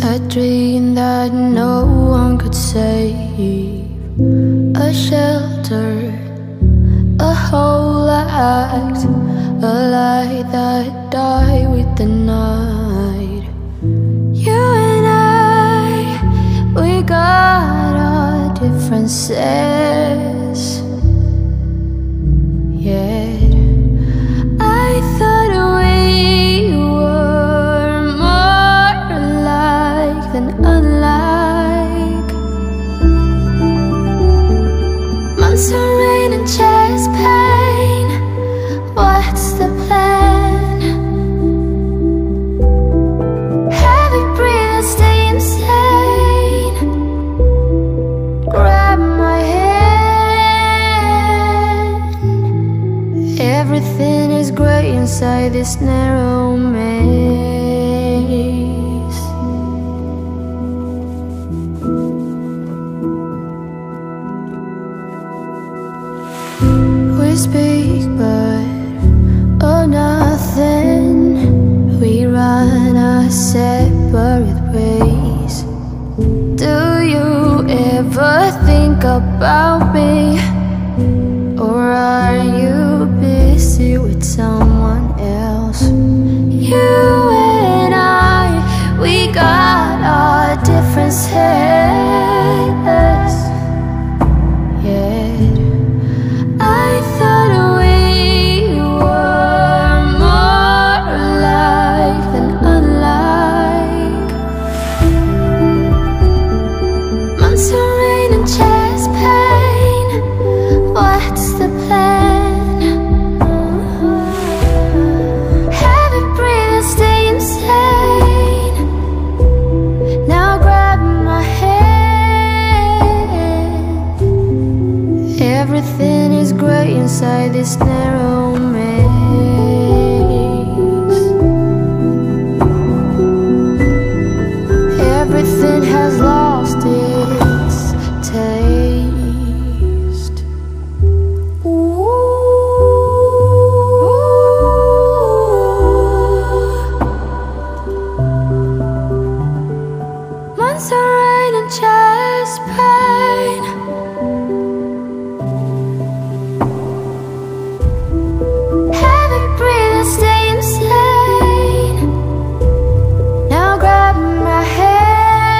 a dream that no one could save, a shelter, a whole act, a light that died with the night. You and I, we got our differences, yet I thought we were more alike than unlike. Months of rain and chest pain, what's the plan? Heavy breathe and stay insane. Grab my hand. Everything is grey inside this narrow maze. We speak but oh nothing. We run our separate ways. Do you ever think about me? Or are you busy with someone else? You and I, we got our differences, yet I thought we were more alike than unlike. Months of rain and chest pain, what's the plan? Heavy breathe and stay insane. Now grab my hand. Everything is grey inside this narrow maze. Everything has lost its taste. Months of rain and chest pain, heavy breathe and stay insane. Now grab my hand.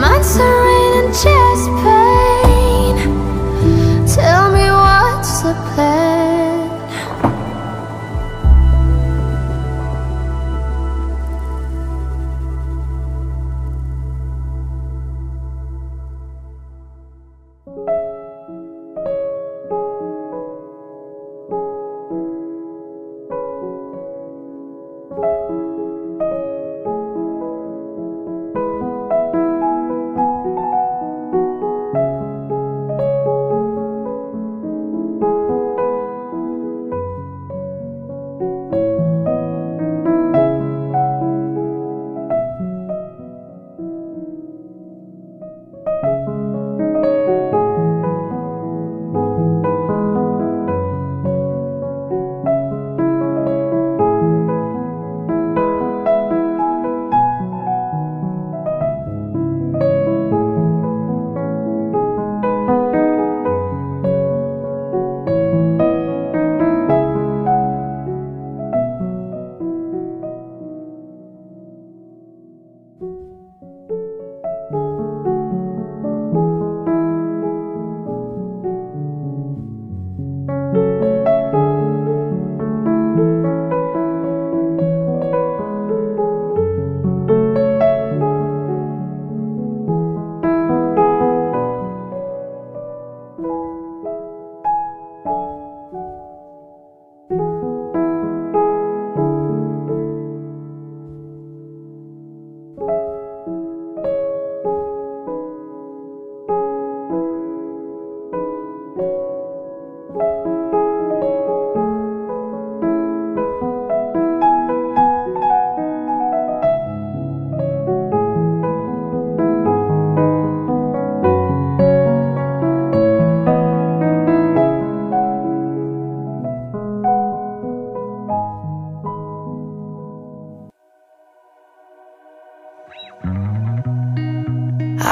Months of rain and chest pain, tell me what's the plan?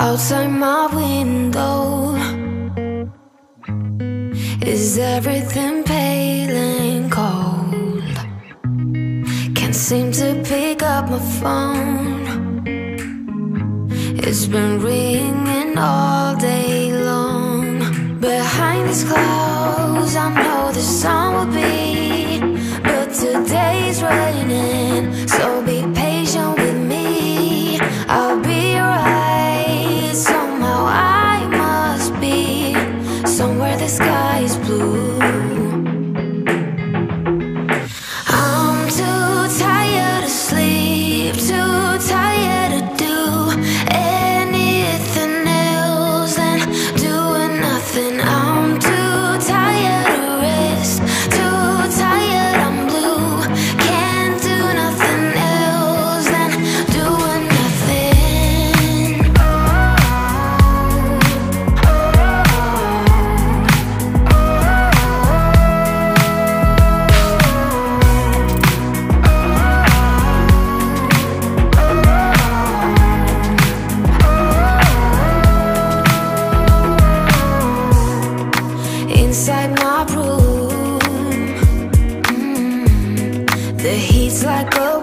Outside my window, is everything pale and cold? Can't seem to pick up my phone. It's been ringing all day long. Behind these clouds, I know the sun will be, but today's raining, so be patient with me. I'll be right. Somehow I must be somewhere the sky is blue. I'm too tired to sleep, too tired to do anything else than doing nothing. I'm too tired to rest, too tired, I'm blue. Can't do nothing else than doing nothing. Inside my room, the heat's like a